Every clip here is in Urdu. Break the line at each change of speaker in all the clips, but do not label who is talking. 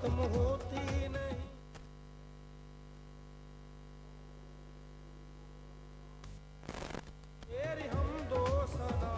ختم ہوتی نہیں. تیری حمد و ثنا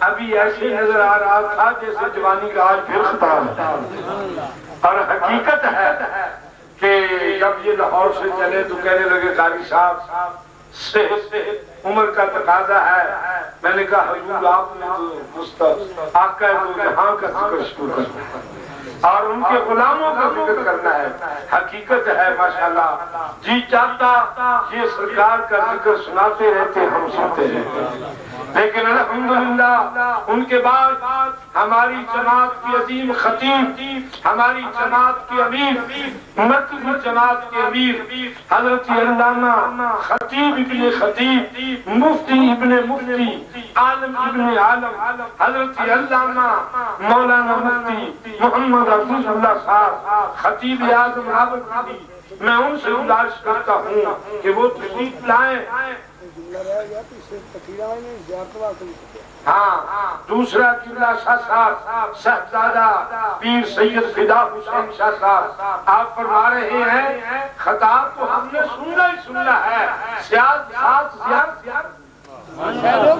ابھی ایسے نظر آ رہا تھا جیسے جوانی کا آج پھر خطاب ہے. اور حقیقت ہے کہ جب یہ لاہور سے چلے تو کہنے لگے قاری صاحب سے عمر کا تقاضا ہے. میں نے کہا حضور آپ نے تو آقا دو جہاں کا ذکر شروع کرنا ہے اور ان کے غلاموں کا ذکر کرنا ہے. حقیقت ہے ماشاءاللہ جی چاہتا یہ سرکار کا ذکر سناتے رہتے ہم سنتے رہتے. لیکن الحمدللہ ان کے بعد ہماری جماعت کی عظیم خطیب ہماری جماعت کے امیر مرکزی جماعت کے امیر حضرت علامہ خطیب ابن خطیب مفتی ابن مفتی عالم ابن عالم حضرت علامہ مولانا مفتی محمد عبد اللہ صاحب خطیب اعظم راولپنڈی. میں ان سے گزارش کرتا ہوں کہ وہ تشریف لائیں. ہاں دوسرا قبلہ شاہ صاحب صاحبزادہ پیر سید فدا حسین شاہ صاحب آپ فرما رہے ہیں خطاب تو ہم نے سننا ہی سننا ہے. سیاست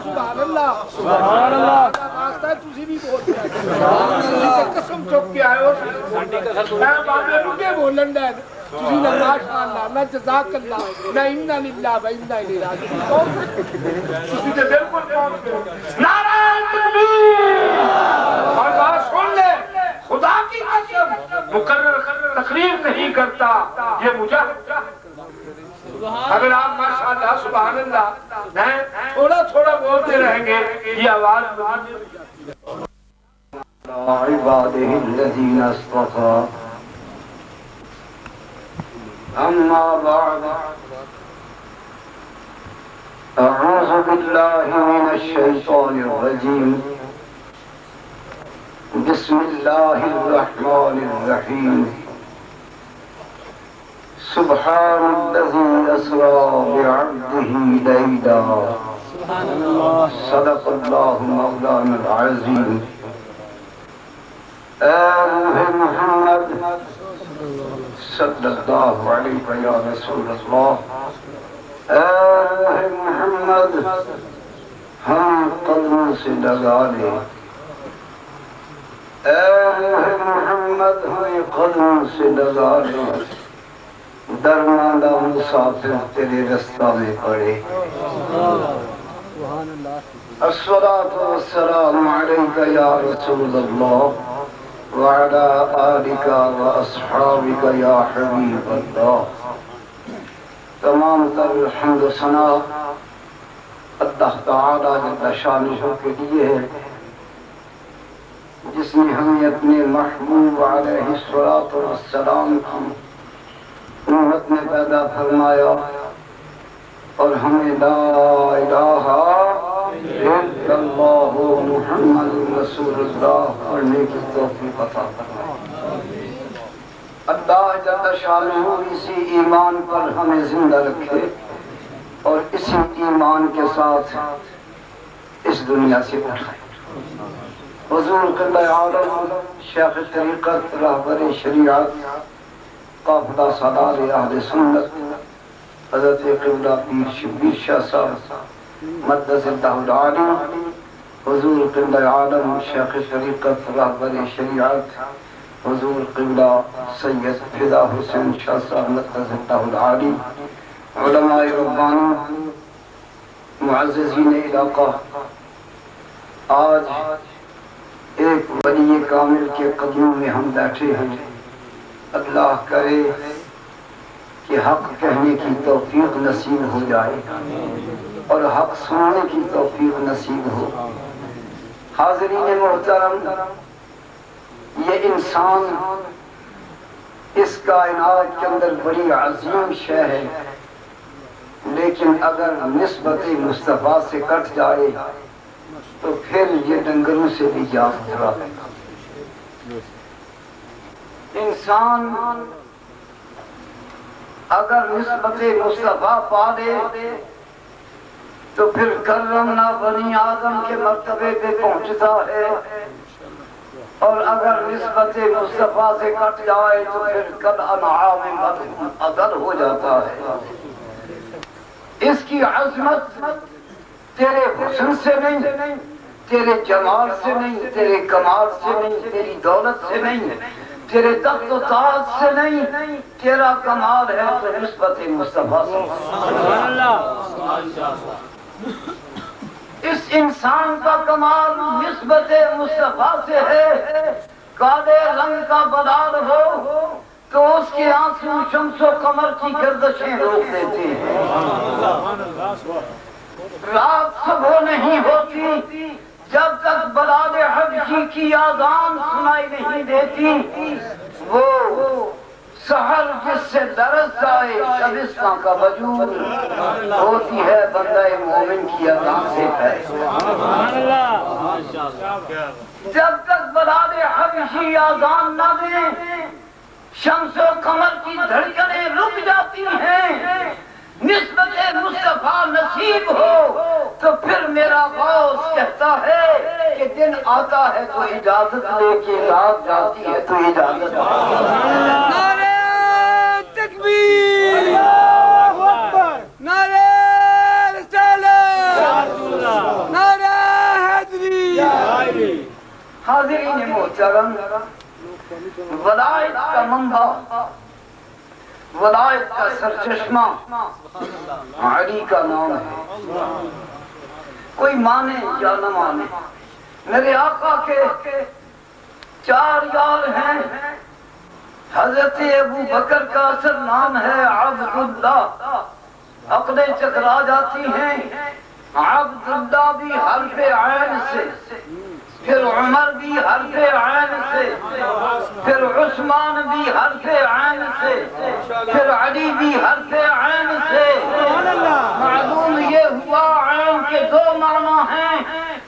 سبحان اللہ سبحان اللہ واسطہ تسی بھی بول رہے سبحان اللہ قسم چوک کے آئے ہو میں بابے رکے بولن دے تسی نہ ماشاءاللہ نہ جزاک اللہ نہ انا للہ و انا الیہ راجعون.
تسی تے بالکل پہنچ گئے. نعرہ تکبیر اور بات سن لے خدا کی قسم مقرر تقریر نہیں کرتا یہ مجاہد. اگر آپ ماشاءاللہ سبحان اللہ تھوڑا تھوڑا بولتے رہیں گے یہ آواز
عباده الذين اصطفى. أما بعد أعوذ بالله من الشيطان الرجيم. بسم الله الرحمن الرحيم. سبحان الذي أسرى بعبده ليلا. صدق الله مولانا العظيم. آل محمد صلی اللہ علیہ یا رسول اللہ. آل محمد ہم قدم سے لگا لے. آل محمد ہمیں قدم سے لگا لے. درماندہ مسافر تیرے رستہ میں پڑے. الصلاة والسلام علیکہ یا رسول اللہ وعلى آلك وأصحابك يا حبيب الله. تمام تر الحمد و ثنا اللہ تعالی جل شانہ کے لیے ہے جس نے ہمیں اپنے محبوب علیہ الصلوۃ والسلام کی امت میں پیدا فرمایا اور ہمیں لا الہ الا اللہ محمد رسول اللہ پڑھنے کی توفیق عطا فرمائے. اللہ جل شانہ اسی ایمان پر ہمیں زندہ رکھے اور اسی ایمان کے ساتھ اس دنیا سے اٹھائے. حضور قبلہ عالم شیخ طریقت رہبر شریعت قافلہ سالار اہل سنت حضرت قبلہ پیر شبیر شاہ صاحب مقدس اللہ العالی حضور قبلہ عالم شیخ طریقت رہبر شریعت حضور قبلہ سید فدا حسین شاہ صاحب نقدس العالی، علماء ربانی، معززین علاقہ، آج ایک ولی کامل کے قدموں میں ہم بیٹھے ہیں۔ اللہ کرے کہ حق کہنے کی توفیق نصیب ہو جائے اور حق سننے کی توفیق نصیب ہو۔ حاضرین محترم، یہ انسان اس کائنات کے اندر بڑی عظیم شے ہے، لیکن اگر نسبت مصطفیٰ سے کٹ جائے تو پھر یہ ڈنگروں سے بھی جا گزرا ہے۔ انسان اگر نسبت مصطفیٰ پا لے تو پھر کرمنا بنی آدم کے مرتبے پہ پہنچتا ہے، اور اگر نسبت مصطفیٰ سے کٹ جائے تو پھر کل انعام عدل ہو جاتا ہے۔ اس کی عظمت تیرے حسن سے نہیں، تیرے جمال سے نہیں، تیرے کمال سے نہیں، تیری دولت سے نہیں، تیرے تخت و تاج سے نہیں، تیرا کمال ہے تو نسبت مصطفیٰ سے۔ اس انسان کا کمال نسبت مصطفیٰ سے ہے۔ کالے رنگ کا بلال ہو تو اس کے آنسو شمس و قمر کی گردشیں روک دیتے ہیں۔ رات صبح نہیں ہوتی جب تک بلال حبشی کی آذان سنائی نہیں دیتی۔ وہ سحر جس سے درس جائے شبستان کا وجود ہوتی ہے بندہ مومن کی اذان سے پہلے۔ جب تک بلال حبشی آذان نہ دیں شمس و قمر کی دھڑکنیں رک جاتی ہیں۔ نسبت مصطفیٰ نصیب ہو تو پھر میرا غوث کہتا ہے کہ دن آتا ہے تو اجازت لے کے رات جاتی ہے تو اجازت۔
نعرہ تکبیر، اللہ اکبر، نعرہ رسالت، نعرہ حیدری۔
حاضرین محترم، ولایت کا منبع، ولایت کا سرچشمہ علی کا نام ہے۔ کوئی مانے یا نہ مانے، میرے آقا کے 4 یار ہیں۔ حضرت ابو بکر کا اصل نام ہے عبداللہ، عقلیں چکرا جاتی ہیں۔ عبداللہ بھی حرف عین سے، پھر عمر بھی حرف عین سے، پھر عثمان بھی حرف عین سے، پھر علی بھی حرف عین سے۔ معلوم یہ ہوا عین کے 2 معنی ہیں۔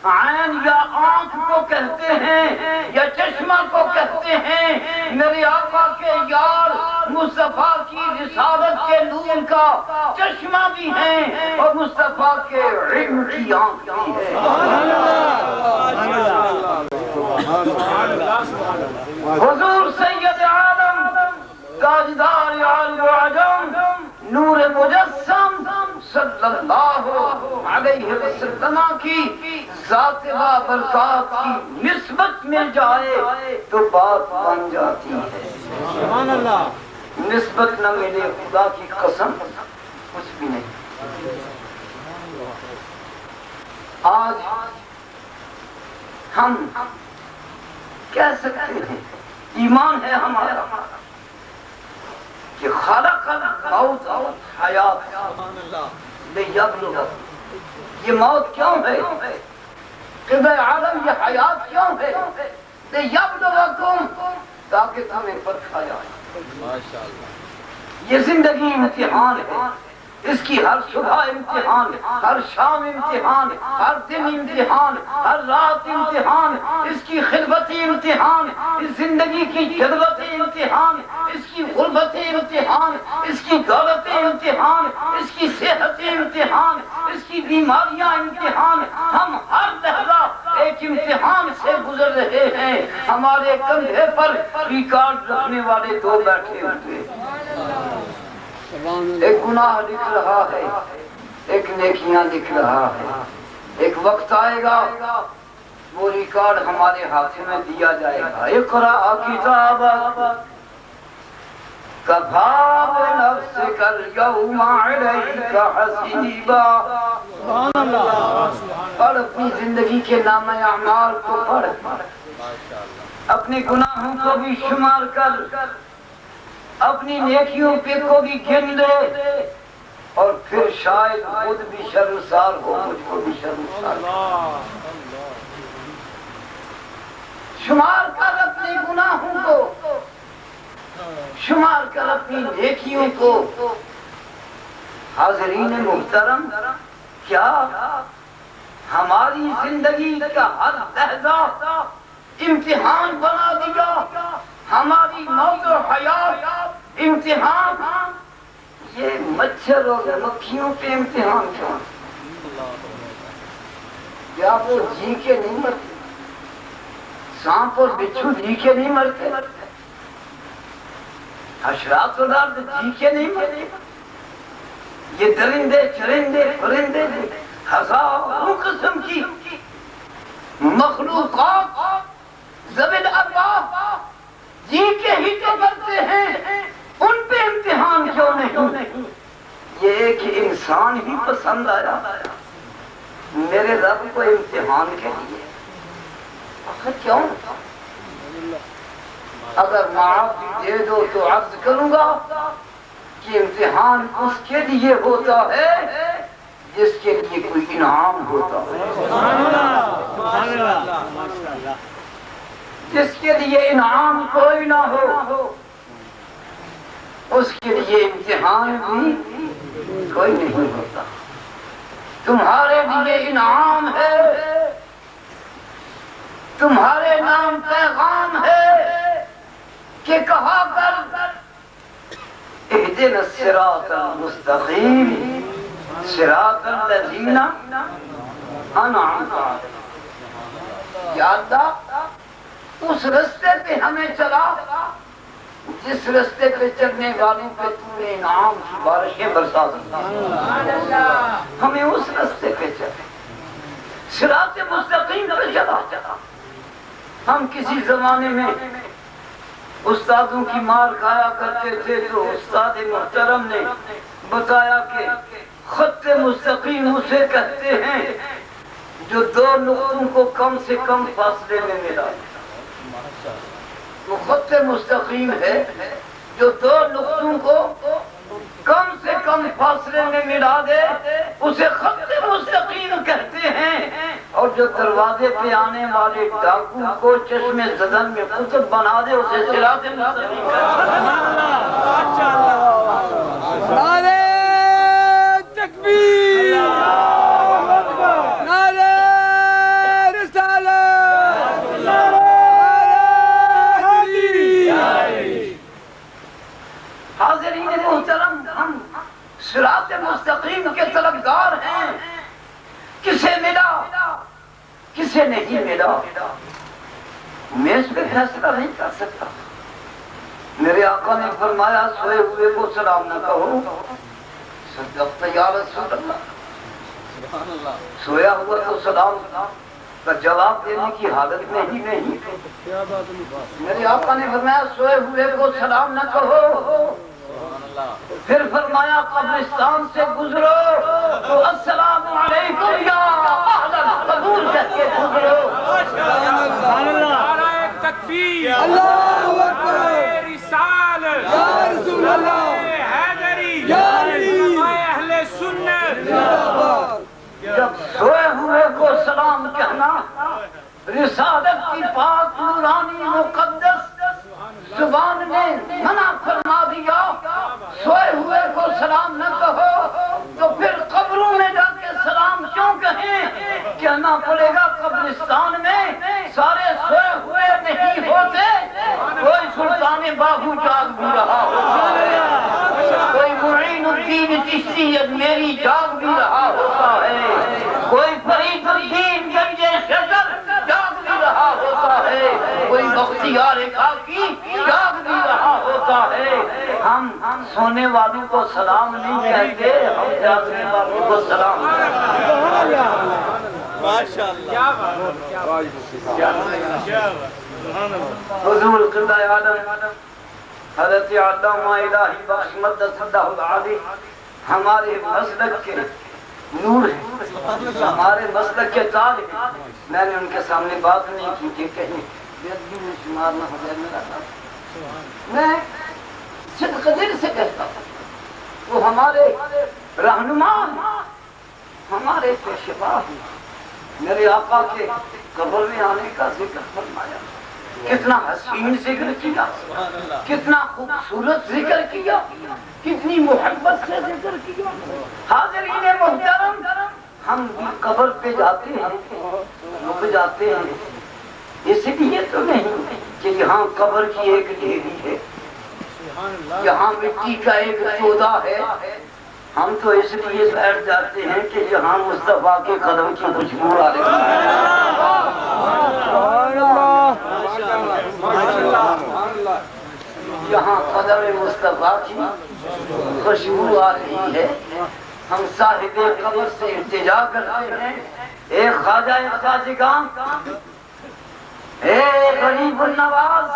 عین یا آنکھ کو کہتے ہیں یا چشمہ کو کہتے ہیں۔ میرے آقا کے یار مصطفیٰ کی رسالت کے نور کا چشمہ بھی ہیں اور مصطفیٰ کے علم کی آنکھ بھی ہے۔ حضور سید عالم تاجدار عالم و عجم نور مجسم صلی اللہ علیہ وسلم کی ذات بابرکات کی نسبت میں جائے تو بات بن جاتی ہے۔ سبحان اللہ۔ نسبت نہ ملے خدا کی قسم کچھ بھی نہیں۔ آج ہم کہہ سکتے ہیں ایمان ہے ہمارا کہ خلق الموت حیات لیبلوکم۔ یہ موت کیوں ہے؟ قبلہ عالم یہ حیات کیوں ہے؟ لیبلوکم، تاکہ تمہیں پرکھا جائے۔ یہ زندگی امتحان ہے، اس کی ہر صبح امتحان، ہر شام امتحان، ہر دن امتحان، ہر رات امتحان، اس کی خلوت امتحان، اس زندگی کی جذبت امتحان، اس کی غربت امتحان، اس کی دولت امتحان، اس کی صحت امتحان، اس کی بیماریاں امتحان۔ ہم ہر لحظہ ایک امتحان سے گزر رہے ہیں۔ ہمارے کندھے پر ریکارڈ رکھنے والے 2 بیٹھے ہوئے، ایک گناہ لکھ رہا ہے، ایک نیکیاں لکھ رہا ہے۔ ایک وقت آئے گا وہ ریکارڈ ہمارے ہاتھ میں دیا جائے گا. اقرا کتابک کفا بنفسک اليوم علیک حسیبا. پڑھ اپنی زندگی کے نامہ اعمال کو پڑھ, اپنے گناہوں کو بھی شمار کر, اپنی نیکیوں پہ کو بھی گن لے, اور پھر شاید خود بھی شرمسار ہو, مجھ کو بھی شرمسار ہو. شمار کر اپنے گناہوں کو, شمار کر اپنی نیکیوں کو. حاضرین محترم, کیا ہماری زندگی کا ہر لحظہ امتحان بنا دیا؟ ہماری موت و حیات امتحان. یہ مچھر اور مکھیوں پہ امتحان کیوں؟ کیا وہ جی کے نہیں مرتے؟ سانپ اور بچھو جی کے نہیں مرتے؟ حشرات اور درد جی کے نہیں مرتے؟ یہ درندے چرندے پرندے ہزاروں قسم کی مخلوقات زبد ارباب جی کے ہی تو کرتے ہیں, ان پہ امتحان کیوں نہیں؟ یہ ایک انسان ہی پسند آیا میرے رب کو امتحان کے لیے. آخر کیوں؟ اگر معافی دے دو تو عرض کروں گا کہ امتحان اس کے لیے ہوتا ہے جس کے لیے کوئی انعام ہوتا ہے. جس کے لیے انعام کوئی نہ ہو اس کے لیے امتحان بھی کوئی نہیں ہوتا. تمہارے لیے انعام ہے, تمہارے نام پیغام ہے کہ کہا کر اهدنا الصراط المستقیم صراط الذین انعمت علیہم. یا اللہ اس رستے پہ ہمیں چلا جس رستے پہ چلنے والوں پہ تو نے انعام کی بارشیں برسا دی. ہمیں اس رستے پہ چلے, صراط مستقیم پہ چلا. ہم کسی زمانے میں استادوں کی مار کھایا کرتے تھے تو استاد محترم نے بتایا کہ خط مستقیم اسے کہتے ہیں جو دو نقطوں کو کم سے کم فاصلے میں ملا. وہ خط مستقیم ہے جو دو نقطوں کو کم سے کم فاصلے میں ملا دے, اسے خط مستقیم کہتے ہیں. اور جو دروازے پہ آنے والے ڈاکو کو چشم زدن میں قطب بنا دے اسے صراط مستقیم کہتے ہیں.
نعرہ تکبیر, نعرہ رسالت, نعرہ حیدری.
حاضرین محترم, ہم صراط مستقیم کے طلبگار ہیں. کسے ملا کسے نہیں ملا میں اس پہ فیصلہ نہیں کر سکتا. میرے آقا نے فرمایا سوئے ہوئے کو سلام نہ کہو. صدقت یا رسول اللہ. سویا ہوا تو سلام کا جواب دینے کی حالت میں ہی نہیں. میرے آقا نے فرمایا سوئے ہوئے کو سلام نہ کہو. پھر فرمایا قبرستان سے گزرو تو السلام علیکم یا اہل القبور کہہ کے گزرو.
نعرہ تکبیر,
اللہ اکبر,
رسالت,
یا رسول اللہ,
حیدری,
یا علی,
اہل سنت.
جب سوئے ہوئے کو سلام کہنا رسالت کی پاک نورانی مقدس زبان نے منع فرما دیا, سوئے ہوئے کو سلام نہ کہو تو پھر قبروں میں جا کے سلام کیوں کہیں؟ کہنا پڑے گا قبرستان میں سارے سوئے ہوئے نہیں ہوتے, کوئی سلطان باہو جاگ بھی رہا ہوتا, کوئی معین الدین چشتی اجمیری جاگ بھی رہا ہوتا ہے, کوئی فرید الدین گنج شجر جاگ بھی رہا ہوتا ہے, کوئی بختیار کاکی جاگ بھی رہا ہوتا ہے. ہم سونے والوں کو سلام نہیں کہتے, ہم جاگنے والوں کو سلام کہتے ہیں. حضور قبلہ عالم حضرت علامہ الہی بخش مدد اللہ علی ہمارے مسلک کے نور ہیں، ہمارے مسلک کے تاج ہیں. میں نے ان کے سامنے بات نہیں کی کہ کہیں بےادبی میں شمار نہ ہو جائے میرا کام. میں صدق دل سے کہتا ہوں وہ ہمارے رہنما ہیں، ہمارے پیشوا ہیں. میرے آقا کے قبر میں آنے کا ذکر فرمایا، کتنا حسین ذکر کیا، کتنا خوبصورت ذکر کیا، کتنی محبت سے ذکر کیا. حاضرین محترم، ہم بھی قبر پہ جاتے ہیں، رک جاتے ہیں، اس لیے تو نہیں کہ یہاں قبر کی ایک ڈھیری ہے، یہاں مٹی کا ایک تودا ہے. ہم تو اس لیے بیٹھ جاتے ہیں کہ یہاں مصطفیٰ کے قدم کی خوشبو آ رہی ہے، یہاں قدم مصطفیٰ کی خوشبو آ رہی ہے. ہم صاحب قبر سے التجا کرتے ہیں، اے خواجہ خواجگاں، اے غریب النواز،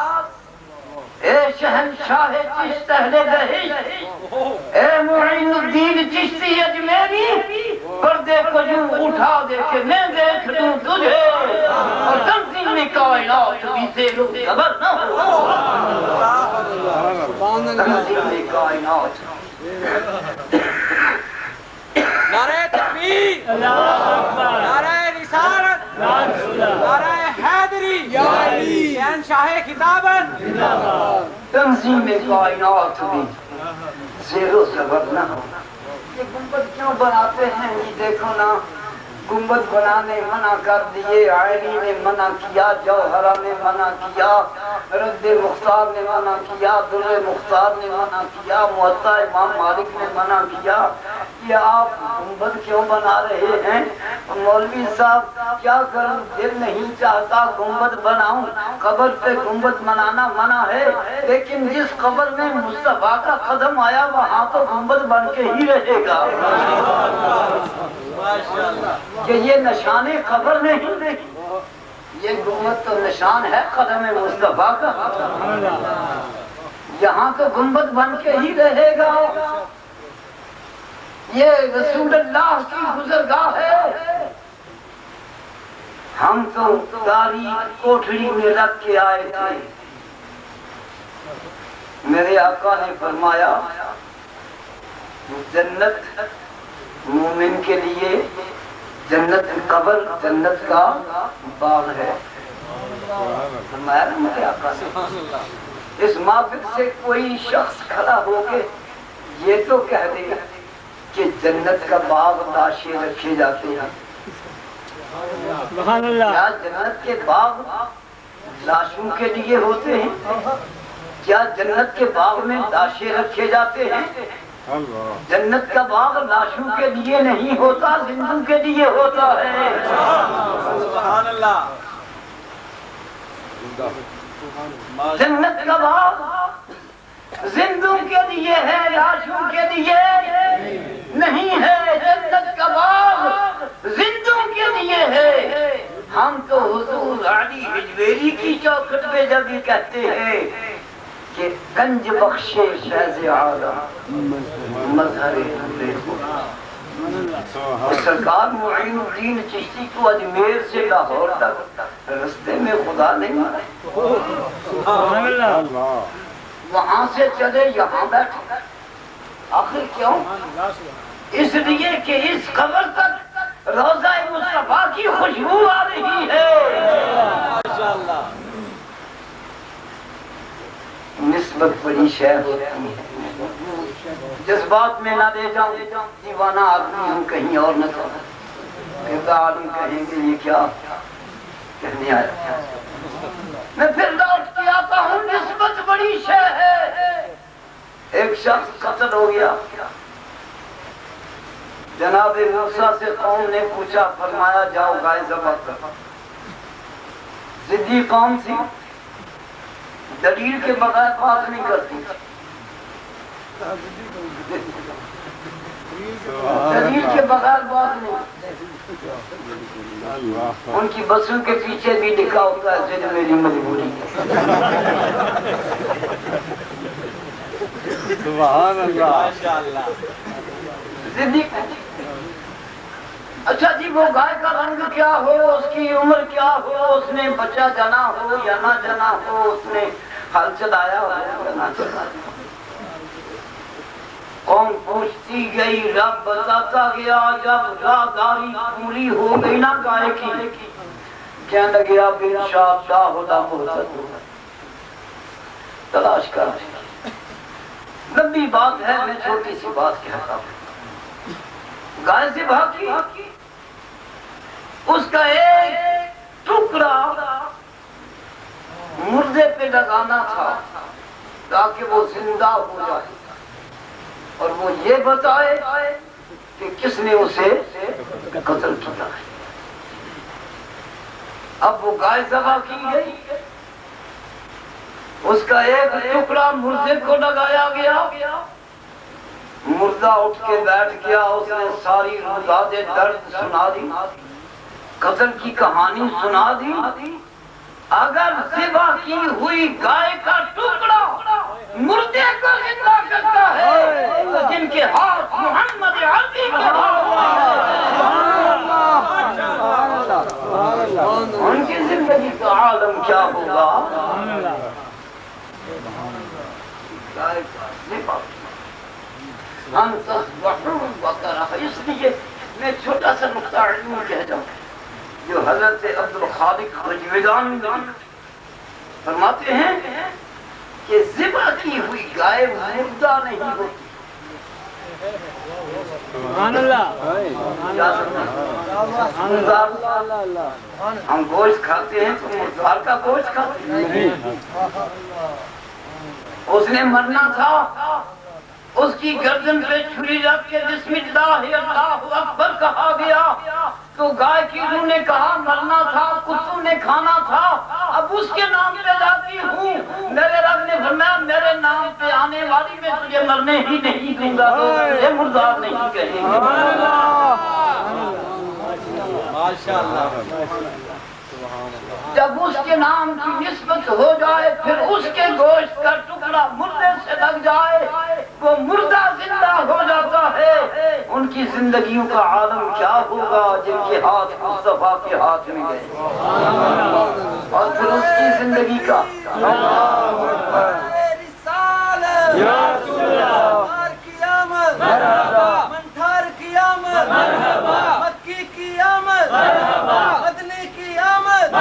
اے شہنشاہ چشت اہل دہشت، اے معین الدین چشتی اجمیری، پردے کو یوں اٹھا دے کہ میں دیکھ دوں تجھے اور تنظیم کائنات بھی تیرو خبر نہ ہو. تنظیم کائنات
نعرہ تکبیر، نعرہ رسالت، نعرہ حیدری، شہنشاہ خطابت.
تنظیم کائنات بھی زیر و زبر نہ ہو. یہ گنبد کیوں بناتے ہیں؟ یہ دیکھو نا، گنبد بنانے منع کر دیے، عینی نے منع کیا، جوہرہ نے منع کیا، رد مختار نے منع کیا، در مختار نے منع کیا، موطا امام مالک نے منع کیا کہ آپ گنبد کیوں بنا رہے ہیں. مولوی صاحب کیا کروں، دل نہیں چاہتا گنبد بناؤں. قبر پہ گنبد بنانا منع ہے، لیکن جس قبر میں مصطفیٰ کا قدم آیا وہاں تو گنبد بن کے ہی رہے گا. کہ یہ نشان قبر نہیں، یہ گنبد تو نشان ہے قدم مصطفیٰ کا. یہاں تو گنبد بن کے ہی رہے گا. یہ رسول اللہ کی گزرگاہ ہے. ہم تو تاریخ کوٹھڑی میں رکھ کے آئے تھے. میرے آقا نے فرمایا جنت مومن کے لیے، جنت قبر جنت کا باغ ہے. فرمایا نا میرے آقا نے. اس محفل سے کوئی شخص کھڑا ہو کے یہ تو کہہ دے کہ جنت کا باغ لاشیں رکھے جاتے ہیں. کیا جنت کے باغ لاشوں کے لیے ہوتے ہیں؟ کیا جنت کے باغ میں لاشیں رکھے جاتے ہیں؟ جنت کا باغ لاشوں کے لیے نہیں ہوتا، زندوں کے لیے ہوتا ہے.
سبحان اللہ.
جنت کا باغ زندوں کے لیے ہے، لاشوں کے لیے نہیں ہے. جنت کا باغ زندوں کے لیے ہے. ہم تو حضور علی حجویری کی چوکھٹ پہ جب بھی کہتے ہیں کہ گنج بخشے فیض عالم مظہر سرکار معین الدین چشتی کو اجمیر سے لاہور تک رستے میں خدا نہیں مارے. وہاں سے چلے یہاں بیٹھے. آخر کیوں؟ اس لیے کہ اس قبر تک روضہ مصطفیٰ کی خوشبو آ رہی ہے. نسبت بڑی شے ہوتی ہے. جذبات میں نہ لے جاؤں، دیوانہ آدمی ہم کہیں اور نہ کہیں. عالم کہیں گے یہ کیا کہنے آیا. میں پھر لوٹ کے آتا ہوں، نسبت بڑی شے ہے. ایک شخص قتل ہو گیا. جناب موسیٰ سے قوم نے پوچھا، فرمایا جاؤ گائے ذبح کرو. ضدی قوم تھی، دلیل کے بغیر بات نہیں کرتی. دلیل کے بغیر بات نہیں. ان کی بسوں کے پیچھے بھی لکھا ہوتا ہے ضد میری مجبوری.
سبحان اللہ.
ماشاءاللہ.
ضدی. اچھا جی وہ گائے کا رنگ کیا ہو، اس کی عمر کیا ہو، اس نے بچہ جنا ہو یا نہ جنا ہو، اس نے ہل چلایا ہو یا نہ چلایا. قوم پوچھتی گئی، رب بتاتا گیا. جب راہداری پوری ہو گئی نا گائے کی، کہنے لگے اب انشاءاللہ خدا محتد تلاش کر. لمبی بات ہے، میں چھوٹی سی بات کہتا ہوں. گائے سے بھاگی، اس کا ایک ٹکڑا مردے پہ لگانا تھا تاکہ وہ زندہ ہو جائے اور وہ یہ بتائے کہ کس نے اسے قتل کیا ہے. اب وہ گائے ذبح کی گئی، اس کا ایک ٹکڑا مردے کو لگایا گیا. مردہ اٹھ کے بیٹھ گیا، اس نے ساری روزاد درد سنا دی، قتل کی کہانی سنا دی. اگر ذبح کی ہوئی گائے کا ٹکڑا مردے کو زندہ کرتا ہے تو جن کے ہاتھ محمد عربی کے ہاتھ ان کی زندگی کا عالم کیا ہوگا. گائے کا ذبح اس لیے میں چھوٹا سا نقطہ علم کہہ جاؤں جو حضرت عبدالخالق خجویدان فرماتے ہیں کہ ذبح کی ہوئی گائے مردہ نہیں ہوتی.
سبحان اللہ.
ہم گوشت کھاتے ہیں تو مردار کا گوشت کھاتے ہیں. اس نے مرنا تھا، اس کی گردن پہ چھری رکھ کے بسم اللہ اللہ اکبر کہا گیا تو گائے کی روح نے کہا مرنا تھا، کتوں نے کھانا تھا، اب اس کے نام پہ جاتی ہوں. میرے رب نے فرمایا میرے نام پہ آنے والی میں تجھے مرنے ہی نہیں دوں گا، تو تجھے مردار نہیں کہیں گے.
ماشاءاللہ.
جب اس کے نام کی نسبت ہو جائے پھر اس کے گوشت کا ٹکڑا مردے سے لگ جائے وہ مردہ زندہ ہو جاتا ہے. ان کی زندگیوں کا عالم کیا ہوگا جن کے ہاتھ مصطفیٰ کے ہاتھ میں گئے. اور پھر اس کی زندگی کا
منتھر کی آمد، مکی کی آمد، مدنی کی آمد،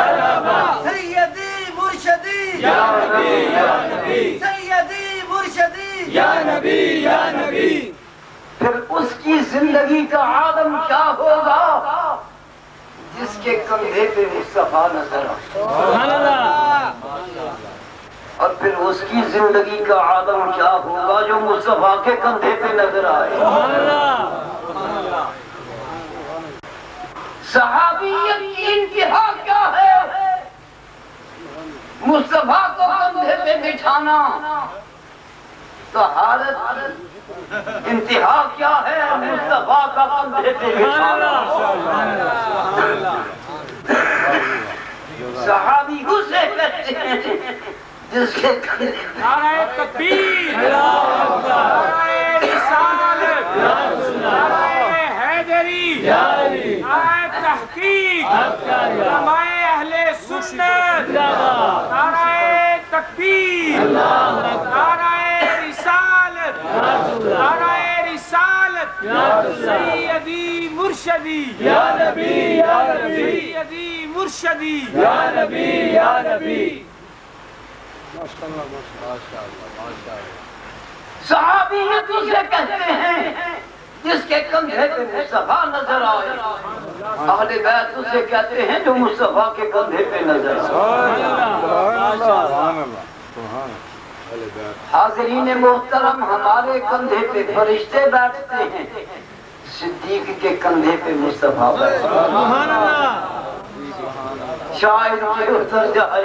سیدی مرشدی یا نبی یا نبی، سیدی مرشدی یا نبی یا نبی.
پھر اس کی زندگی کا عالم کیا ہوگا جس کے کندھے پہ مصطفیٰ نظر آئے. اور پھر اس کی زندگی کا عالم کیا ہوگا جو مصطفیٰ کے کندھے پہ نظر آئے. صحابیت کی انتہا کیا ہے؟ مصطفیٰ کو کندھے پہ بٹھانا. طہارت انتہا کیا ہے؟ مصطفیٰ کا کندھے پہ بٹھانا. صحابی اسے کہتے ہیں جس کے
نعرہ تکبیر، نعرہ رسالت، نعرہ حیدری، نعرہ تحقیق، علماء اہل سنت، نعرہ تکبیر، نعرہ رسالت، نعرہ رسالت، سیدی مرشدی یا نبی یا نبی، سیدی مرشدی یا نبی یا نبی.
صحابیت اسے کہتے ہیں جس کے کندھے پہ مصطفیٰ نظر آئے. اہل بیت اسے کہتے ہیں جو مصطفیٰ کے کندھے پہ نظر آئے. حاضرین محترم، ہمارے کندھے پہ فرشتے بیٹھتے ہیں، صدیق کے کندھے پہ مصطفیٰ بیٹھتے ہیں. شاعر کے اتر جائے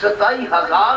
27,000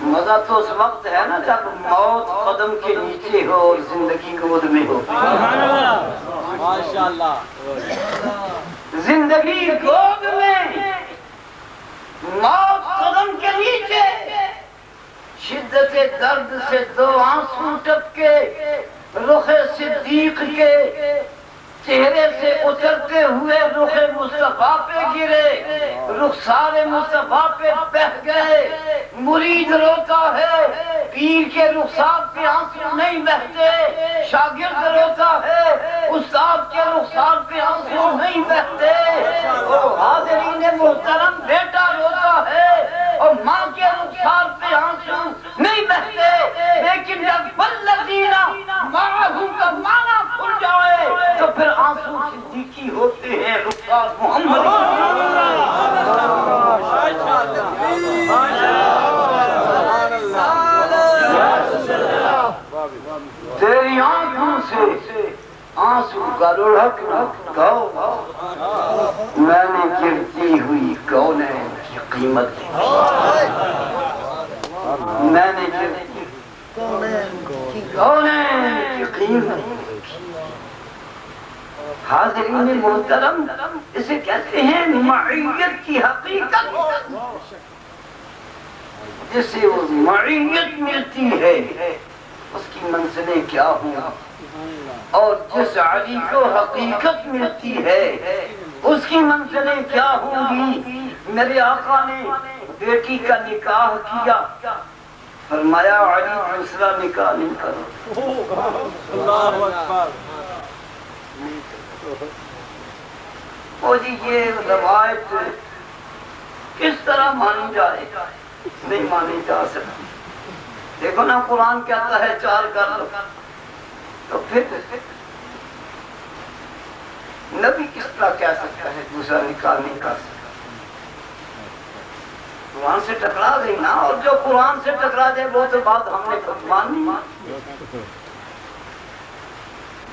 مزہ تو اس وقت ہے نا جب موت قدم کے نیچے ہو اور زندگی گود میں ہو.
سبحان اللہ ماشاءاللہ.
زندگی گود میں موت قدم کے نیچے شدت درد سے دو آنسو ٹپکے رخ صدیق کے چہرے سے اترتے ہوئے رخ مصطفیٰ پہ گرے رخسار مصطفیٰ پہ بہہ گئے. مرید روتا ہے پیر کے رخسار پہ آنسو نہیں بہتے. شاگرد روتا ہے استاد کے رخسار پہ آنسو نہیں بہتے. اور حاضرین محترم بیٹا روتا ہے اور ماں کے رخسار پہ آنسو نہیں بہتے. لیکن جب والذین معہ کا معنی کھل جائے تو پھر آنسو صدیقی ہوتے ہیں. رخسار محمد تیری آنکھوں سے آنسو کا لڑک گاؤ میں نے گرتی ہوئی کونین کی قیمت دیکھی. میں نے گرتی کونین کی قیمت دیکھی. حاضرین محترم اسے کہتے ہیں معیت کی حقیقت. جسے وہ معیت ملتی ہے اس کی منزلیں کیا ہوں اور جس علی کو حقیقت ملتی ہے اس کی منزلیں کیا ہوں گی. میرے آقا نے بیٹی کا نکاح کیا فرمایا علی دوسرا نکاح نہیں کرو.
اللہ اکبر.
وہ جی یہ روایت کس طرح مانی جائے نہیں مانی جا سکتی. دیکھو نا قرآن کہتا ہے چال کر لو تو پھر نبی کس طرح کہہ سکتا ہے دوسرا نکاح نہیں کر سکتا. قرآن سے ٹکرا گئی نا. اور جو قرآن سے ٹکرا جائے وہ تو بات ہم نے مانی.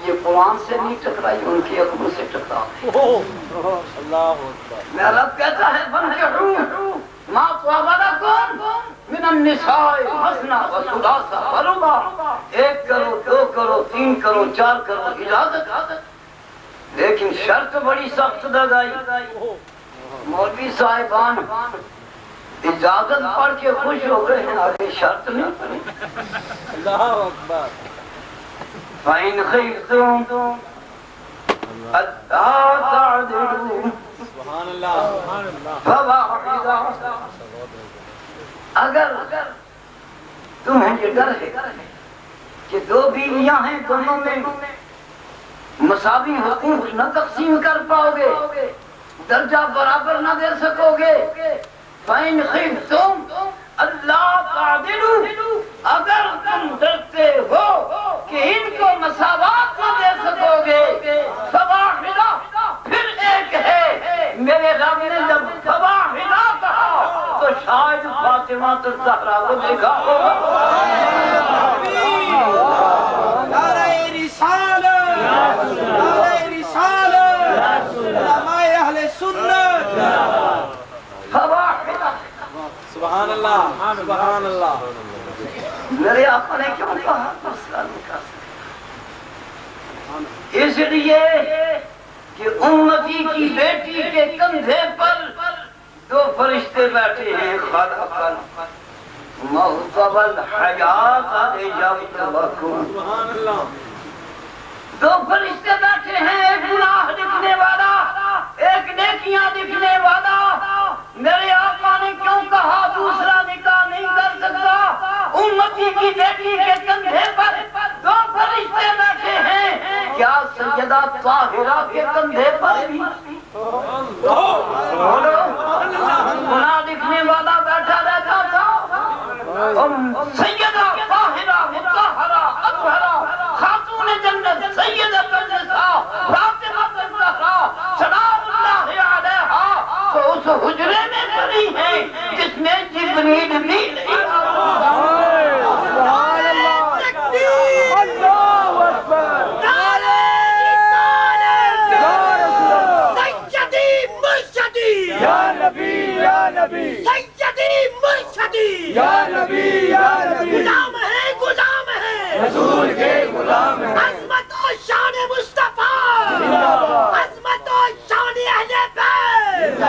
یہ قرآن سے نہیں ٹکرائی ان کی عقل سے ٹکرا.
اللہ اکبر.
میرا رب کہتا ہے فانکحوا ما طاب لکم من النساء مثنی وثلاث ورباع. ایک کرو دو کرو تین کرو چار کرو اجازت. لیکن شرط بڑی سخت لگائی. مولوی صاحبان اجازت پڑھ کے خوش ہو گئے ہیں آگے شرط نہیں پڑی.
اللہ اکبر.
فَإِنْ خِفْتُمْ أَلَّا تَعْدِلُوا
سبحان اللہ.
فَوَاحِدَةً. اگر تمہیں یہ ڈر ہے کہ دو بیویاں ہیں دونوں میں مساوی حقوق نہ تقسیم کر پاؤ گے درجہ برابر نہ دے سکو گے. فَإِنْ خِفْتُمْ أَلَّا تَعْدِلُوا. اگر تم ڈرتے ہو کہ ان کو مساوات نہ دے سکو گے فواحدہ پھر ایک ہے. میرے رب نے جب فواحدہ کہا تو شاید فاطمہ الزہرا کو دیکھا ہوگا.
نعرہ رسالت نعرہ رسالت علماء اہل سنت.
فواحدہ.
سبحان اللہ سبحان اللہ.
میرے آقا نے کیوں کہا مسئلہ نہیں کر سکتا؟ اس لیے کہ امتی کی بیٹی کے کندھے پر دو فرشتے بیٹھے ہیں. خلقا موضب الحیات لیبلوکم.
سبحان اللہ.
دو فرشتے بیٹھے ہیں. ایک گناہ لکھنے والا ایک نیکیاں لکھنے والا. میرے آقا نے کیوں کہا دوسرا نکاح نہیں کر سکتا؟ امتی کی بیٹی کے کندھے پر دو فرشتے بیٹھے ہیں. کیا سیدہ طاہرہ کے کندھے پر بھی گناہ لکھنے والا بیٹھا رہتا تھا؟ سیدہ طاہرہ مطہرہ اطہرہ خاتون جنت سیدۃ النساء فاطمہ الزہرا سلام اللہ علیہا تو اس حجرے میں پڑی ہیں جس میں جبریل بھی نہیں آتا.
سیدی مرشدی
یا نبی یا نبی
غلام ہے
رسول کے غلام ہیں
عظمت و شان مصطفیٰ عظمت و شان اہل بیت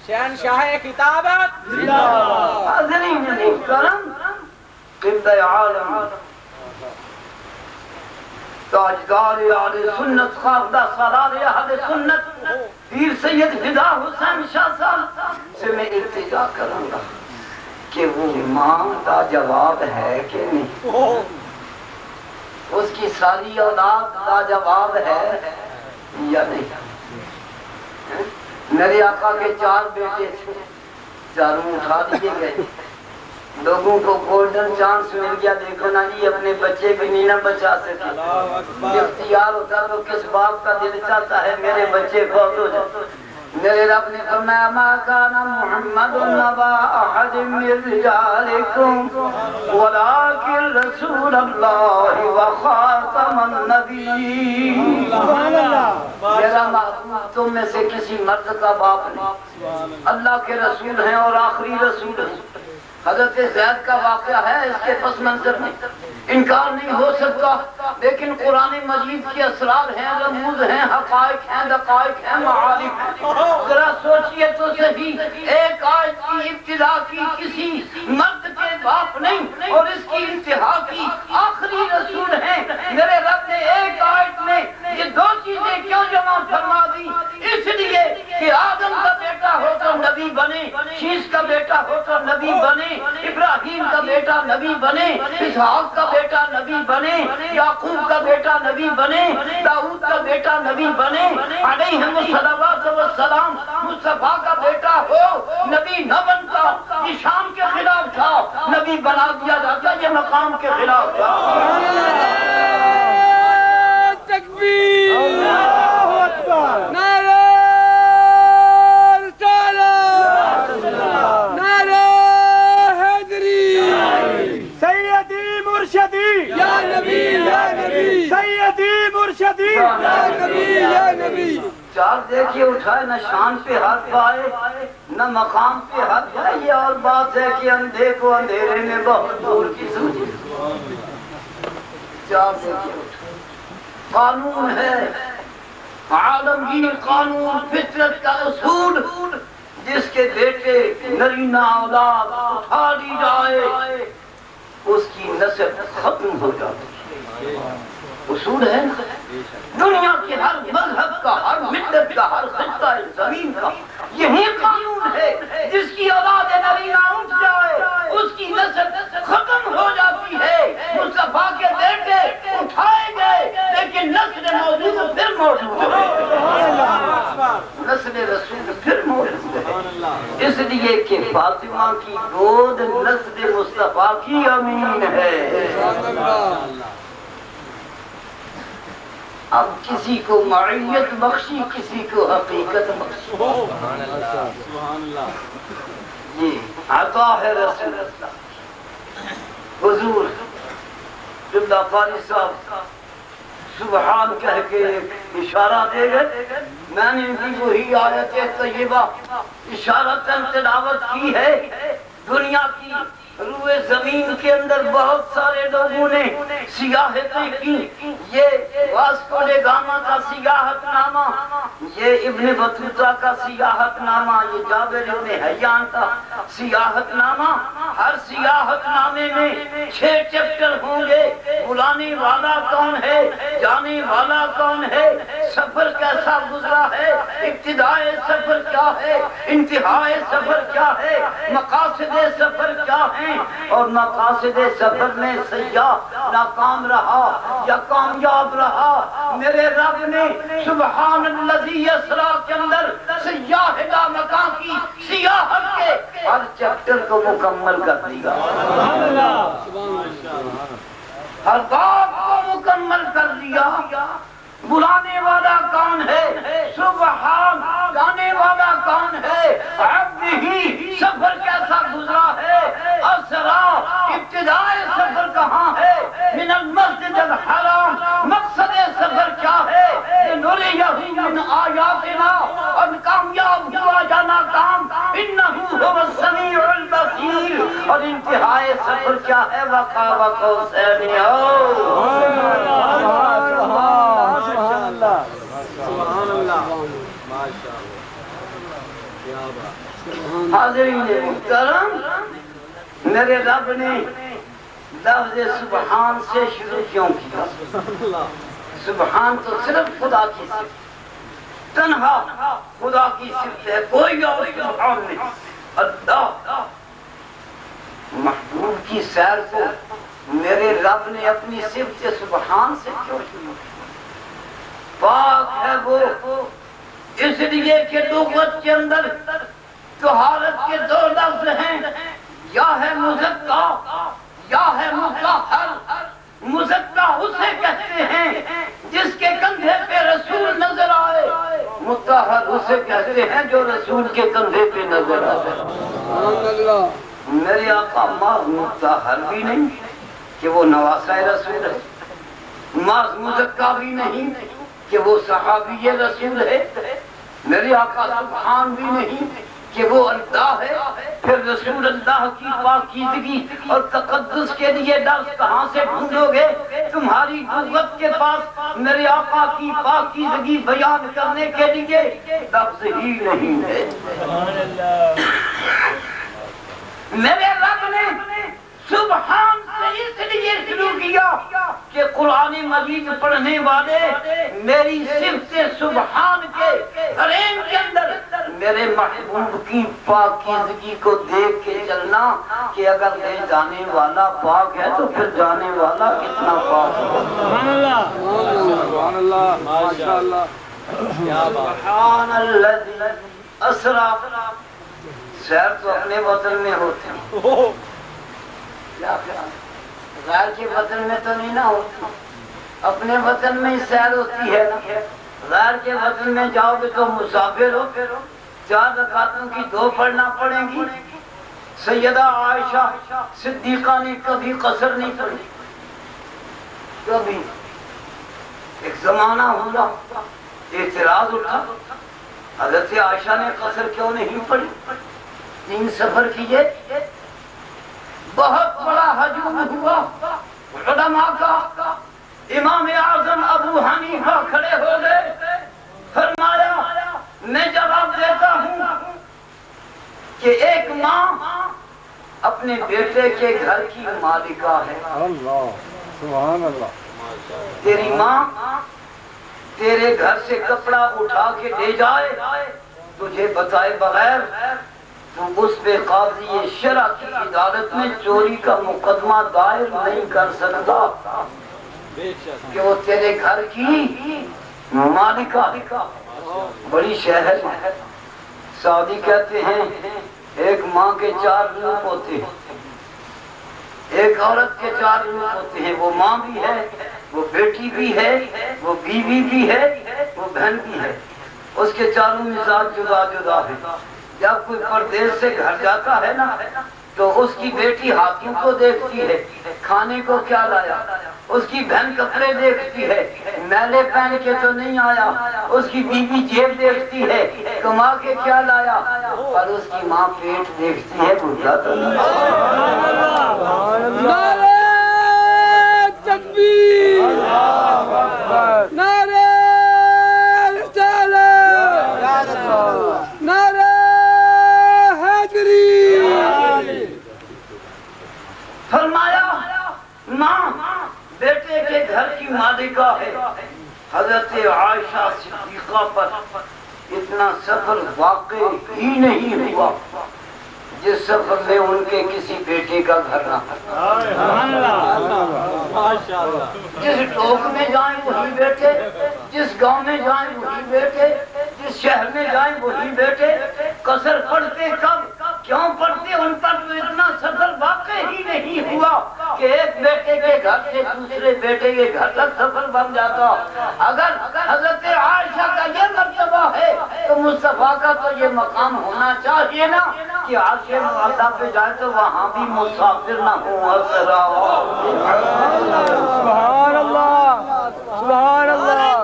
شہنشاہ کتابت
حاضرین محترم قبلہ عالم تاجدار اہل سنت خواجہ سالار اہل سنت پیر سید فدا حسین شاہ صاحب سے میں التجا کروں گا کہ وہ ماں کا جواب ہے کہ نہیں، اس کی ساری اولاد کا جواب ہے یا نہیں۔ میرے آقا کے 4 بیٹے تھے، چاروں اٹھا دیے گئے، لوگوں کو گولڈن چانس مل گیا، دیکھو نا جی اپنے بچے بھی نہیں نہ بچا سکے، اختیار ہوتا تو کس باپ کا دل چاہتا ہے میرے بچے فوت ہو جائے۔ میرے رب نے فرمایا ما کان محمد ابا احد من رجالکم ولکن رسول اللہ وخاتم النبیین۔ میرا محبوب تم میں سے کسی مرد کا باپ نہیں، اللہ کے رسول ہیں اور آخری رسول ہیں۔ حضرت زید کا واقعہ ہے، اس کے پس منظر میں انکار نہیں ہو سکتا، لیکن قرآن مجید کے اسرار ہیں، رموز ہیں، حقائق ہیں، دقائق ہیں، معارف ہیں۔ ذرا سوچئے تو صحیح، ایک آیت کی ابتدا کی کسی مرد کے باپ نہیں اور اس کی انتہا کی آخری رسول ہیں۔ میرے رب نے ایک آیت میں یہ 2 چیزیں کیوں جمع فرما دی؟ اس لیے کہ آدم کا بیٹا ہو تو نبی بنے، شیش کا بیٹا ہو تو نبی بنے، ابراہیم کا بیٹا نبی بنے، اسحاق کا بیٹا نبی بنے، یعقوب کا بیٹا نبی بنے، داؤد کا بیٹا نبی بنے، علیہم الصلوات والسلام مصطفیٰ کا بیٹا ہو نبی نہ بنتا، یہ شام کے خلاف تھا، نبی بنا دیا جاتا، یہ مقام کے خلاف تھا۔
تکبیر اللہ اکبر نعرہ یا نبی یا نبی سیدی مرشدی یا نبی یا نبی۔
4 دیکھیے اٹھائے، نہ شان پہ ہاتھ پائے نہ مقام پہ ہاتھ پائے، یہ اور بات ہے کہ اندھے کو اندھیرے میں بہت دور کی سوچی۔ 4 دیکھیے اٹھائے، قانون ہے عالمگیر، قانون فطرت کا اصول، جس کے بیٹے نرینہ اولاد اٹھا لی جائے اس کی نسل ختم ہو جاتی ہے، اصول ہے نا۔ دنیا کے ہر مذہب کا، ہر ملت کا، ہر خطہ زمین کا یہی قانون ہے، جس کی اولاد نرینہ اٹھ جائے اس کی نسل ختم ہو جاتی ہے۔ مصطفیٰ کے بیٹے اٹھائے گئے لیکن نسل موجود پھر موجود ہے، نسل رسول پھر موجود ہے، اس لیے کہ فاطمہ کی گود نسل مصطفیٰ کی امین ہے۔ اب کسی کو معیت بخشی، کسی کو حقیقت بخشی، یہ عطا ہے رسول اللہ۔ حضور جملہ قاری صاحب سبحان کہہ کے ایک اشارہ دے گئے، میں نے بھی وہی آیت طیبہ اشارتاً تلاوت کی ہے۔ دنیا کی روئے زمین کے اندر بہت سارے لوگوں نے سیاحتیں کی، یہ واسکو ڈے گاما کا سیاحت نامہ، یہ ابن بطوطہ کا سیاحت نامہ، یہ جابر ابن حیان کا سیاحت نامہ۔ ہر سیاحت نامے میں 6 چیپٹر ہوں گے، بلانے والا کون ہے، جانے والا کون ہے، سفر کیسا گزرا ہے، ابتدائے سفر کیا ہے، انتہائے سفر کیا ہے، مقاصد سفر کیا ہیں، اور مقاصد سفر میں سیاح ناکام رہا یا کامیاب رہا۔ میرے رب نے سبحان الذی اسریٰ کے اندر سیاحدہ مکان کی سیاحت کے ہر چیپٹر کو مکمل کر دیا، ہر باب کو مکمل کر دیا۔ بلانے والا کون ہے، سبحان، جانے والا کون ہے، عبد ہی، سفر کیسا گزرا ہے، اسرا، ابتدائے سفر کہاں ہے، من المسجد الحرام، مقصد سفر کیا ہے، لنریہ من آیاتنا، اور کامیاب ہوا یا ناکام، انہ هو السمیع البصیر، اور اور انتہائی سفر کیا ہے وقاب قوسین حاضرین محترم، میرے رب نے لفظ سبحان سے شروع کیوں کیا؟ سبحان تو صرف خدا کی صفت، تنہا خدا کی صفت ہے، کوئی اور سبحان نہیں۔ اللہ محبوب کی سیر کو میرے رب نے اپنی صفت سبحان سے کیوں کیا؟ پاک ہے وہ اس لیے کہ لغت کے اندر طہارت کے دو لفظ ہیں، یا ہے مزکا یا ہے مطہر۔ مزکا اسے کہتے ہیں جس کے کندھے پہ رسول نظر آئے، مطہر اسے کہتے ہیں جو رسول کے کندھے پہ نظر آئے۔ میرے آقا ماض مطہر بھی نہیں کہ وہ نواسہ رسول ہے، ماض مزکا بھی نہیں کہ وہ صحابی رسول ہے، میرے آقا سبحان بھی نہیں کہ وہ اللہ ہے۔ پھر رسول اللہ کی پاکیزگی اور تقدس کے لیے لفظ کہاں سے ڈھونڈو گے؟ تمہاری لغت کے پاس میرے آقا کی پاکیزگی بیان کرنے کے لیے لفظ ہی نہیں ہے۔ میرے رب نے سبحان سے اس لیے شروع کیا کہ قرآن مجید پڑھنے والے میری صفت سبحان کے حریم کے اندر میرے محبوب کی پاکیزگی کو دیکھ کے چلنا کہ اگر لے جانے والا پاک ہے تو پھر جانے والا کتنا پاک ہے۔
سبحان اللہ، ماشاءاللہ،
سبحان الذی اسری، سیر تو اپنے وطن میں ہوتے ہیں، کیا خیال؟ غیر کے وطن میں تو نہیں نہ ہوتی، اپنے وطن میں ہی سیر ہوتی ہے نا۔ غیر کے وطن میں جاؤ گے تو مسافر ہو، 4 رکعتوں کی 2 پڑھنا پڑیں گی۔ سیدہ عائشہ صدیقہ نے کبھی قصر نہیں پڑھی، کبھی۔ ایک زمانہ ہوا اعتراض اٹھا، حضرت عائشہ نے قصر کیوں نہیں پڑھی؟ 3 سفر کیے، بہت بڑا ہجوم ہوا علماء کا۔ امام اعظم ابو حنیفہ کھڑے ہو گئے، فرمایا میں جواب دیتا ہوں کہ ایک ماں اپنے بیٹے کے گھر کی مالکہ ہے۔
اللہ، سبحان اللہ۔
تیری ماں تیرے گھر سے کپڑا اٹھا کے لے جائے، تجھے بتائے بغیر تو اس پہ قاضی شرع کی عدالت میں چوری کا مقدمہ دائر نہیں کر سکتا کہ وہ تیرے گھر کی مالکہ۔ بڑی شہر ہے، سعودی کہتے ہیں ایک ماں کے 4 روپ ہوتے ہیں، ایک عورت کے 4 روپ ہوتے ہیں، وہ ماں بھی ہے، وہ بیٹی بھی ہے، وہ بیوی بھی ہے، وہ بہن بھی ہے۔ اس کے 4 مزاج جدا جدا ہے۔ جب کوئی پردیس سے گھر جاتا ہے نا تو اس کی بیٹی ہاتھوں کو دیکھتی ہے، کھانے کو کیا لایا، اس کی بہن کپڑے دیکھتی ہے، میلے پہن کے تو نہیں آیا، اس کی بیوی جیب دیکھتی ہے، کما کے کیا لایا، اور اس کی ماں پیٹ دیکھتی ہے، بھوکا تو نہیں۔
نعرہ تکبیر، نعرہ رسالت، نعرہ
فرمایا ماں بیٹے کے گھر کی مالکہ ہے۔ حضرت عائشہ صدیقہ پر اتنا سفر واقع ہی نہیں ہوا جس سفر میں ان کے کسی بیٹے کا گھر نہ ہو۔ جس ٹوک میں جائیں وہی بیٹے، جس گاؤں میں جائیں وہی بیٹے، جس شہر میں جائیں وہی بیٹے۔ قصر پڑھتے کب، کیوں پڑھتے؟ ان پر تو اتنا سفر واقع ہی نہیں ہوا کہ ایک بیٹے کے گھر سے دوسرے بیٹے کے گھر تک سفر بن جاتا۔ اگر حضرت عائشہ کا یہ مرتبہ ہے تو مصطفیٰ کا تو یہ مقام ہونا چاہیے نا کہ عرش معلیٰ پہ جائے تو وہاں بھی مسافر نہ ہو۔
سبحان اللہ، سبحان اللہ،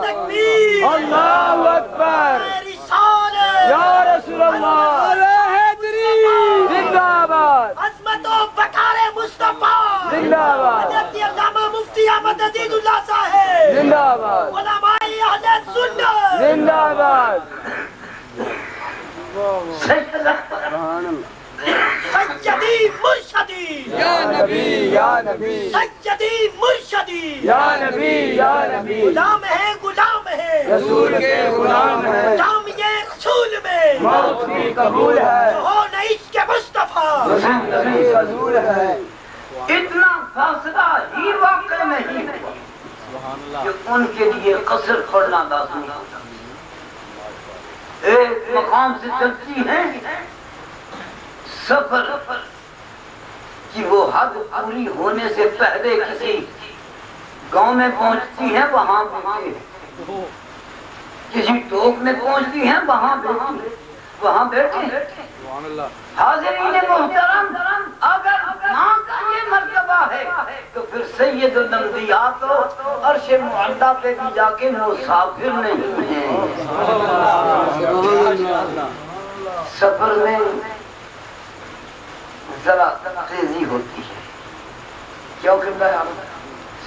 اللہ اکبر، یا رسول اللہ، عظمت و بقا
زندہ باد
علماء اہل سنت
زندہ باد
سیدی مرشدی
یا نبی یا نبی
سیدی مرشدی
یا نبی یا نبی
غلام ہے
رسول کے غلام ہے
جامع رسول میں
موت بھی قبول ہے
ہو نہ عشق مصطفیٰ
زندگی حضور ہے
اتنا فاصلہ ہی واقع نہیں ہوا کہ ان کے لیے قصر پڑھنا لازمی ہوتا ایک مقام سے چلتی ہیں سفر کہ وہ حد پوری ہونے سے پہلے کسی گاؤں میں پہنچتی ہیں وہاں بیٹھے کسی ٹوک میں پہنچتی ہیں وہاں بیٹھے حاضرین محترم اگر ماں کا یہ مرتبہ ہے تو پھر سید الانبیاء تو عرش معلیٰ پہ بھی جا کے مسافر نہیں ہیں سفر میں ذرا تیزی ہوتی ہے کیونکہ میں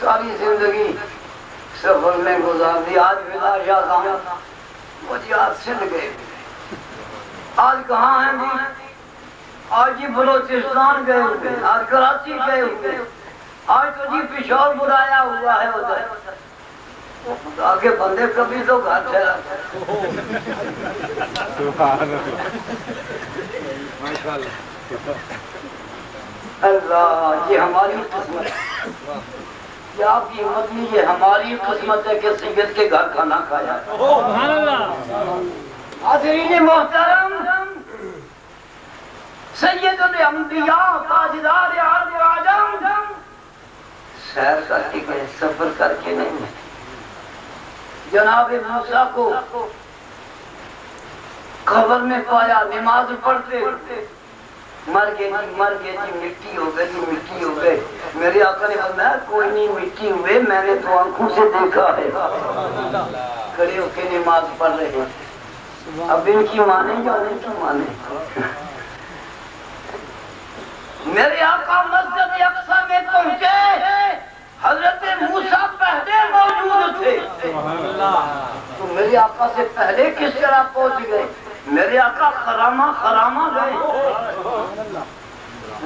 ساری زندگی سفر میں گزار دی آج بلا شاہ صاحب مجھے آج سندھ گئے آج کہاں ہیں جی آج جی بلوچستان گئے ہوئے آج کراچی گئے ہوئے آج تو جی پشاور بلایا ہوا ہے ادھر آگے بندے کبھی تو گھر ٹھہرا اللہ یہ ہماری قسمت ہے کیا آپ کی ہمت نہیں یہ ہماری قسمت ہے کہ سید کے گھر کھانا کھایا حاضرین محترم سید الانبیاء تاجدار عرب اعظم سیر کر کے گئے سفر کر کے نہیں جناب موسیٰ کو قبر میں پایا نماز پڑھتے مر گئے جی مٹی ہو گئے میرے آقا نے فرمایا کوئی نہیں مٹی ہوئے میں نے تو آنکھوں سے دیکھا ہے کھڑے ہو کے نماز پڑھ رہے ہیں اب ان کی مانے یا ان کی مانے میرے آقا مسجد اقصی میں پہنچے حضرت موسیٰ پہلے موجود تھے تو میرے آقا سے پہلے کس طرح پہنچ گئے میرے آقا خرامہ گئے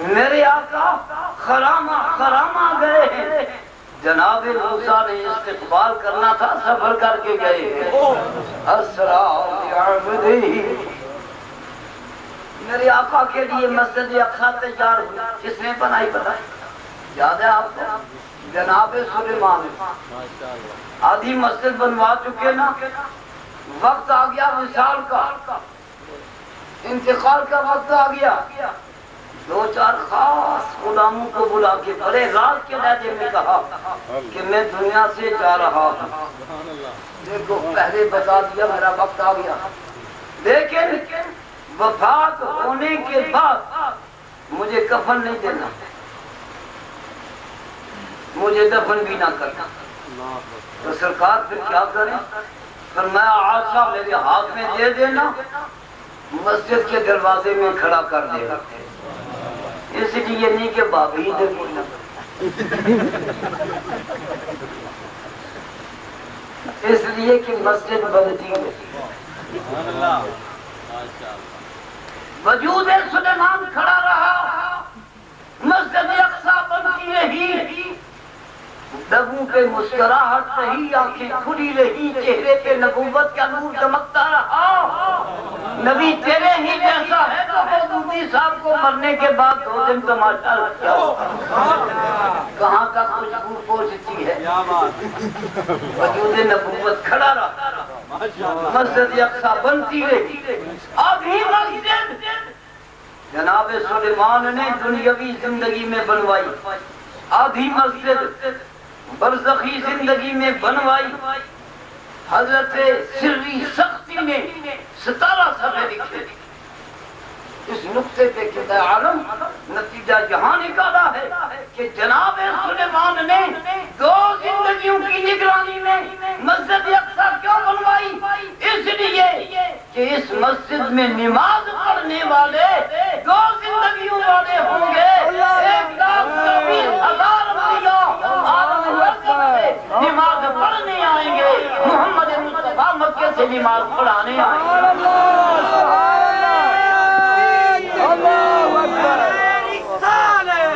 میرے آقا خرامہ گئے ہیں جناب موسیٰ نے استقبال کرنا تھا سفر کر کے گئے اسرا بعبدہ میرے آقا کے لیے مسجد اقصی تیار ہوئی کس نے بنائی یاد ہے آپ کو جناب سلیمان آدھی مسجد بنوا چکے نا وقت آ گیا وصال کا انتقال کا وقت آ گیا دو چار خاص غلاموں کو بلا کے بڑے راز کے لہجے میں کہا کہ میں دنیا سے جا رہا ہوں دیکھو پہلے بتا دیا میرا وقت آ گیا لیکن وفات ہونے کے بعد مجھے کفن نہیں دینا مجھے دفن بھی نہ کرنا تو سرکار پھر کیا کریں فرمایا عاصا میرے ہاتھ میں دے دینا مسجد کے دروازے میں کھڑا کر دے گا اس لیے نہیں کہ بابی دے دینا اس لیے کہ مسجد بنتی ہے وجود سلیمان کھڑا رہا مسجد اقصی بنتی رہی لبوں پہ مسکراہٹ رہی آنکھیں کھلی رہی چہرے پہ نبوت کا نور چمکتا رہا نبی تیرے ہی جیسا ہے تو حضوری صاحب کو مرنے کے بعد 2 دن تماشا رکھا کہاں تک خوشبو پہنچتی ہے وجود نبوت کھڑا رہا مسجد اقصی بنتی رہی آدھی مسجد جناب سلیمان نے دنیاوی زندگی میں بنوائی آدھی مسجد برزخی زندگی میں بنوائی حضرت سری سختی میں 17 صفحے لکھے اس نقطے پہ کہتا ہے عالم نتیجہ یہاں نکالا ہے کہ جناب سلیمان نے 2 زندگیوں کی نگرانی میں مسجد اقصی کیوں بنوائی اس لیے کہ اس مسجد میں نماز پڑھنے والے 2 زندگیوں والے ہوں گے 1,24,000 انبیاء عالم وقت سے نماز پڑھنے سے نماز پڑھانے آئے ہیں۔
اللہ اکبر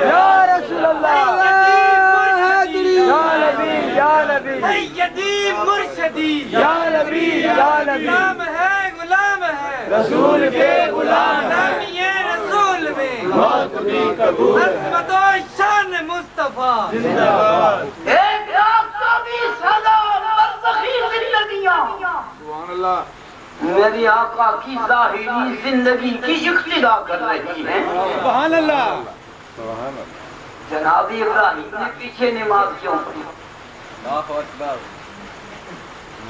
یا رسول اللہ یا نبی یا نبی
سیدی مرشدی
یا نبی یا نبی
غلام ہے
رسول کے غلام ہیں
نامی رسول میں
موت بھی قبول ہے
عظمت و شان مصطفیٰ
زندہ باد
1,24,000 برزخی زندگیاں میری آقا کی ظاہری زندگی کی اقتدا کر رہی ہیں۔
سبحان اللہ
جناب ابراہیم نے پیچھے نماز کیوں پڑھی؟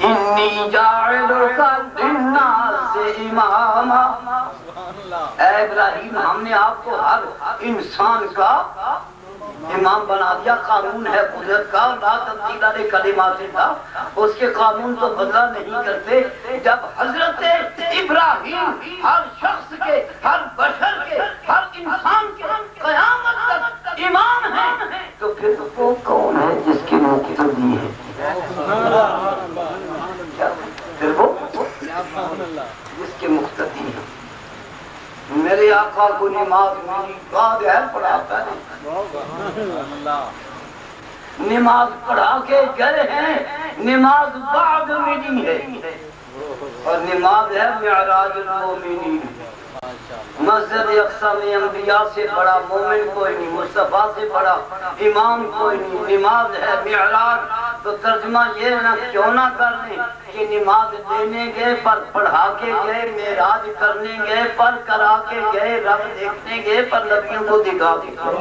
انی جاعلک للناس اماما، اے ابراہیم ہم نے آپ کو ہر انسان کا امام بنا دیا۔ قانون ہے قدرت کا، لا تبدیل لکلمات اللہ، اس کے قانون تو بدلا نہیں کرتے۔ جب حضرت ابراہیم ہر شخص کے، ہر بشر کے، ہر انسان کے قیامت تک امام ہیں، تو پھر وہ کون ہے جس کی مقتدی ہے؟ پھر وہ جس کے مقتدی ہے۔ میرے آقا کو نماز ملی بعد ہے پڑھاتا ہے، نماز پڑھا کے گئے ہیں، نماز بعد ملی ہے، اور نماز ہے معراج المومنین۔ مسجد اقصی میں انبیاء سے بڑا مومن کوئی نہیں، مصطفیٰ سے بڑا امام کوئی نہیں، نماز ہے معراج۔ تو ترجمہ یہ نہ کیوں نہ کر لیں کہ نماز دینے گئے پر پڑھا کے گئے، معراج کرنے گئے پر کرا کے گئے، رب دیکھنے گئے پر نبیوں کو دکھا کے گئے۔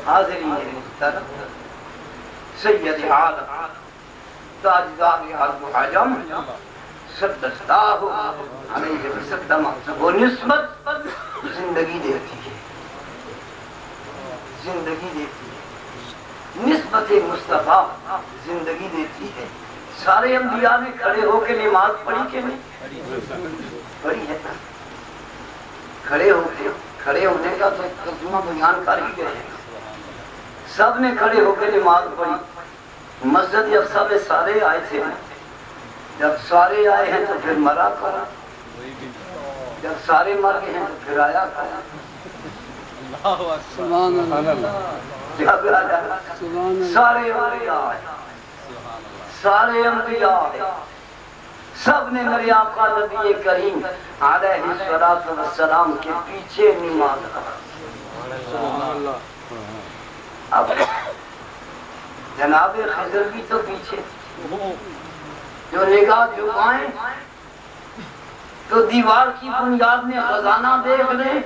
حاضرین محترم، سید عالم تاجدار عالم حجم صلی اللہ علیہ وسلم وہ نسبت زندگی دیتی ہے، زندگی دیتی ہے، نسبت مصطفیٰ زندگی دیتی ہے۔ سارے انبیاء نے کھڑے ہو کے نماز پڑھی کہ نہیں پڑھی ہے؟ کھڑے ہونے کا تو ترجمہ بیان کر ہی گئے ہیں۔ سب نے کھڑے ہو کے نماز پڑھی۔ مسجد اقصی میں سارے آئے تھے، جب سارے آئے ہیں تو پھر مرا کون؟ جب سارے مر گئے ہیں تو پھر آیا کون؟ جب آیا سارے انبیاء آئے، سارے انبیاء آئے، سب نے میرے آقا نبی کریم علیہ السلام کے پیچھے نماز پڑھی۔ اب جناب خضر بھی تو پیچھے تھی، جو نگاہ جھکائیں تو دیوار کی بنیاد میں خزانہ دیکھ لیں،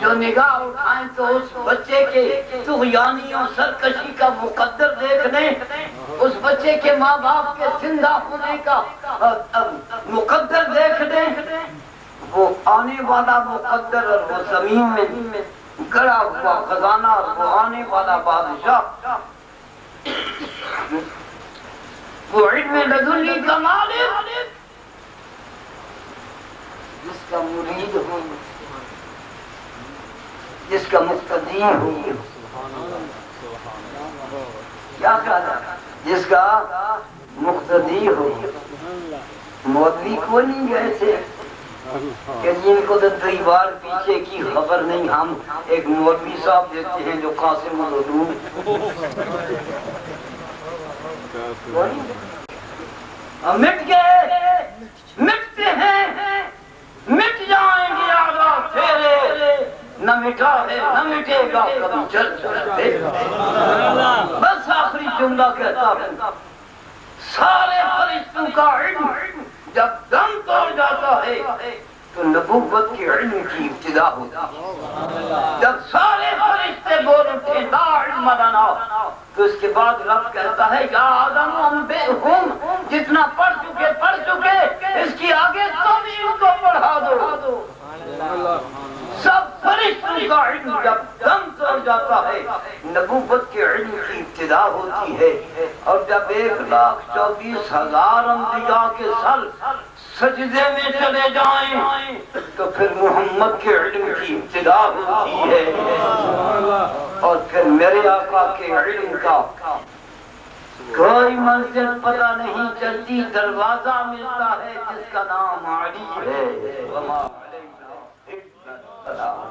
جو نگاہ اٹھائیں تو اس بچے کے طغیانی اور سرکشی کا مقدر دیکھ لیں، اس بچے کے ماں باپ کے زندہ ہونے کا مقدر دیکھ لیں، وہ آنے والا مقدر اور وہ زمین میں گڑا ہوا خزانہ اور وہ آنے والا بادشاہ، وہ علم لدنی کا مالک، جس کا مرید ہو، جس کا مقتدی ہو، کیا کہا جائے، جس کا مقتدی ہو۔ مولوی کو نہیں گئے تھے کہ جن کو تو دیوار پیچھے کی خبر نہیں، ہم ایک مولوی صاحب دیتے ہیں جو قاسم العلوم، مٹ گئے، مٹتے ہیں، مٹ جائیں گے آگا تیرے، نہ مٹا ہے نہ مٹے گا کبھی چل چلتے۔ بس آخری جملہ کہتا ہوں، سارے فرشتوں کا علم جب دم توڑ جاتا ہے تو نبوت کے علم کی ابتدا ہوتی ہے۔ جب سارے فرشتے بول اٹھے لا علم لنا، تو اس کے بعد رب کہتا ہے یا آدم انبئہم، جتنا پڑھ چکے اس کی آگے تم ان کو پڑھا دو۔ سب فرشتوں کا علم جب دم توڑ جاتا ہے نبوت کے علم کی ابتدا ہوتی ہے، اور جب 1,24,000 انبیاء کے سر سجدے میں چلے جائیں تو پھر محمد کے علم کی ابتدا ہوتی ہے، اور پھر میرے آقا کے علم کا کوئی مسجد پتہ نہیں چلتی، دروازہ ملتا ہے جس کا نام علی ہے۔ وما علینا الا البلاغ۔